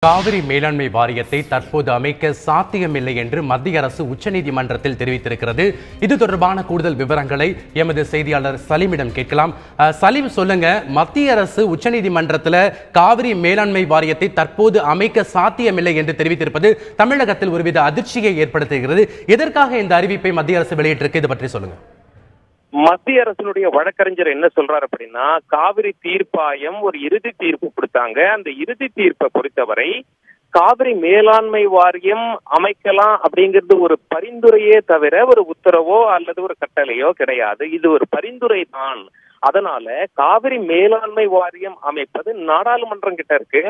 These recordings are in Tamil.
காவிரி மேலாண்மை வாரியத்தை தற்போது அமைக்க சாத்தியமில்லை என்று மத்திய அரசு உச்சநீதிமன்றத்தில் தெரிவித்திருக்கிறது. இது தொடர்பான கூடுதல் விவரங்களை எமது செய்தியாளர் சலீமிடம் கேட்கலாம். சலீம், சொல்லுங்க, மத்திய அரசு உச்சநீதிமன்றத்தில் காவிரி மேலாண்மை வாரியத்தை தற்போது அமைக்க சாத்தியமில்லை என்று தெரிவித்திருப்பது தமிழகத்தில் ஒருவித அதிர்ச்சியை ஏற்படுத்துகிறது. எதற்காக இந்த அறிவிப்பை மத்திய அரசு வெளியிட்டிருக்கு? இது பற்றி சொல்லுங்க. மத்திய அரசினுடைய வழக்கறிஞர் என்ன சொல்றாரு அப்படின்னா, காவிரி தீர்ப்பாயம் ஒரு இறுதி தீர்ப்பு கொடுத்தாங்க. அந்த இறுதி தீர்ப்பை பொறுத்தவரை காவிரி மேலாண்மை வாரியம் அமைக்கலாம் அப்படிங்கிறது ஒரு பரிந்துரையே தவிர ஒரு உத்தரவோ அல்லது ஒரு கட்டளையோ கிடையாது. இது ஒரு பரிந்துரை தான். அதனால காவிரி மேலாண்மை வாரியம் அமைப்பது நாடாளுமன்றம் கிட்ட இருக்கு.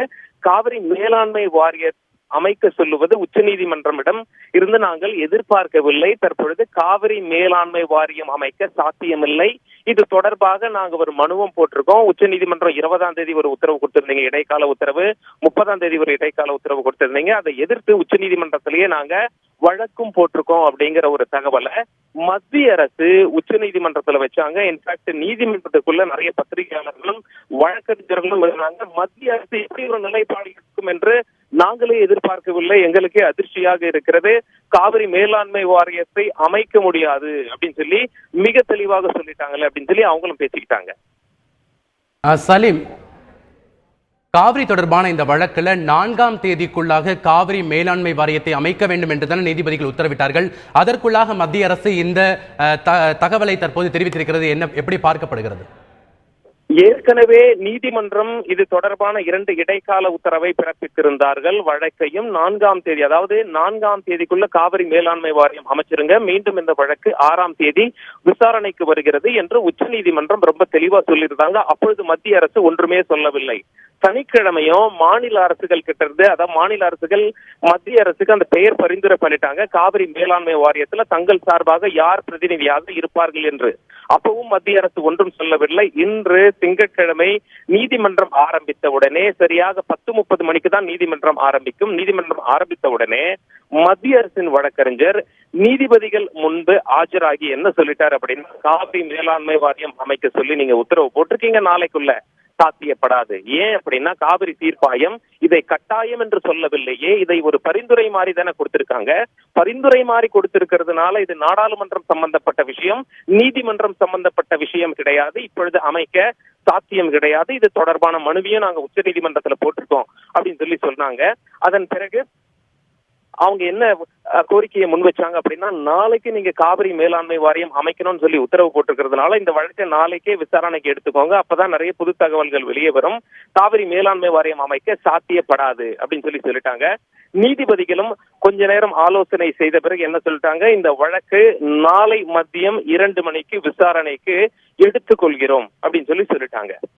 காவிரி மேலாண்மை வாரிய அமைக்க சொல்லுவது உச்சநீதிமன்றமிடம் இருந்து நாங்கள் எதிர்பார்க்கவில்லை. தற்பொழுது காவிரி மேலாண்மை வாரியம் அமைக்க சாத்தியமில்லை. இது தொடர்பாக நாங்க ஒரு மனுவும் போட்டிருக்கோம். உச்சநீதிமன்றம் 20ஆம் தேதி ஒரு உத்தரவு கொடுத்திருந்தீங்க, இடைக்கால உத்தரவு. 30ஆம் தேதி ஒரு இடைக்கால உத்தரவு கொடுத்திருந்தீங்க. அதை எதிர்த்து உச்சநீதிமன்றத்திலேயே நாங்க வழக்கும் போட்டிருக்கோம் அப்படிங்கிற ஒரு தகவலை மத்திய அரசு உச்சநீதிமன்றத்துல வச்சாங்க. இன்ஃபேக்ட் நீதிமன்றத்துக்குள்ள நிறைய பத்திரிகையாளர்களும் வழக்கறிஞர்களும் இருந்தாங்க. மத்திய அரசு எப்படி ஒரு நிலைப்பாடு இருக்கும் என்று நாங்களே எதிர்பார்க்கவில்லை. எங்களுக்கே அதிர்ச்சியாக இருக்கிறது. காவிரி மேலாண்மை வாரியத்தை அமைக்க முடியாது அப்படின்னு சொல்லி மிக தெளிவாக சொல்லிட்டாங்கல்ல அப்படின்னு சொல்லி அவங்களும் பேசிக்கிட்டாங்க. சலீம், காவிரி தொடர்பான இந்த வழக்கில் 4ஆம் தேதிக்குள்ளாக காவிரி மேலாண்மை வாரியத்தை அமைக்க வேண்டும் என்றுதான் நீதிபதிகள் உத்தரவிட்டார்கள். அதற்குள்ளாக மத்திய அரசு இந்த தகவலை தற்போது தெரிவித்திருக்கிறது. என்ன, எப்படி பார்க்கப்படுகிறது? ஏற்கனவே நீதிமன்றம் இது தொடர்பான 2 இடைக்கால உத்தரவை பிறப்பித்திருந்தார்கள். வழக்கையும் 4ஆம் தேதி, அதாவது 4ஆம் தேதிக்குள்ள காவிரி மேலாண்மை வாரியம் அமைச்சிருங்க, மீண்டும் இந்த வழக்கு 6ஆம் தேதி விசாரணைக்கு வருகிறது என்று உச்சநீதிமன்றம் ரொம்ப தெளிவா சொல்லியிருந்தாங்க. அப்பொழுது மத்திய அரசு ஒன்றுமே சொல்லவில்லை. சனிக்கிழமையும் மாநில அரசுகள் கிட்ட இருந்து, அதாவது மாநில அரசுகள் மத்திய அரசுக்கு அந்த பெயர் பரிந்துரை பண்ணிட்டாங்க, காவிரி மேலாண்மை வாரியத்துல தங்கள் சார்பாக யார் பிரதிநிதியாக இருப்பார்கள் என்று. அப்பவும் மத்திய அரசு ஒன்றும் சொல்லவில்லை. இன்று திங்கட்கிழமை நீதிமன்றம் ஆரம்பித்த உடனே, சரியாக 10:30 மணிக்கு தான் நீதிமன்றம் ஆரம்பிக்கும். நீதிமன்றம் ஆரம்பித்த உடனே மத்திய அரசின் வழக்கறிஞர் நீதிபதிகள் முன்பு ஆஜராகி என்ன சொல்லிட்டார் அப்படின்னா, காவிரி மேலாண்மை வாரியம் அமைக்க சொல்லி நீங்க உத்தரவு போட்டிருக்கீங்க, நாளைக்குள்ள சாத்தியப்படாது. ஏன் அப்படின்னா, காவிரி தீர்ப்பாயம் இதை கட்டாயம் என்று சொல்லவில்லையே, இதை ஒரு பரிந்துரை மாதிரி தானே கொடுத்திருக்காங்க. பரிந்துரை மாதிரி கொடுத்திருக்கிறதுனால இது நாடாளுமன்றம் சம்பந்தப்பட்ட விஷயம், நீதிமன்றம் சம்பந்தப்பட்ட விஷயம் கிடையாது. இப்பொழுது அமைக்க சாத்தியம் கிடையாது. இது தொடர்பான மனுவையும் நாங்க உச்ச நீதிமன்றத்துல போட்டிருக்கோம் அப்படின்னு சொல்லி சொன்னாங்க. அதன் பிறகு அவங்க என்ன கோரிக்கையை முன் வச்சாங்க அப்படின்னா, நாளைக்கு நீங்க காவிரி மேலாண்மை வாரியம் அமைக்கணும்னு சொல்லி உத்தரவு போட்டிருக்கிறதுனால இந்த வழக்கை நாளைக்கே விசாரணைக்கு எடுத்துக்கோங்க, அப்பதான் நிறைய புது தகவல்கள் வெளியே வரும், காவிரி மேலாண்மை வாரியம் அமைக்க சாத்தியப்படாது அப்படின்னு சொல்லிட்டாங்க. நீதிபதிகளும் கொஞ்ச நேரம் ஆலோசனை செய்த பிறகு என்ன சொல்லிட்டாங்க, இந்த வழக்கு நாளை மதியம் 2 மணிக்கு விசாரணைக்கு எடுத்துக்கொள்கிறோம் அப்படின்னு சொல்லிட்டாங்க.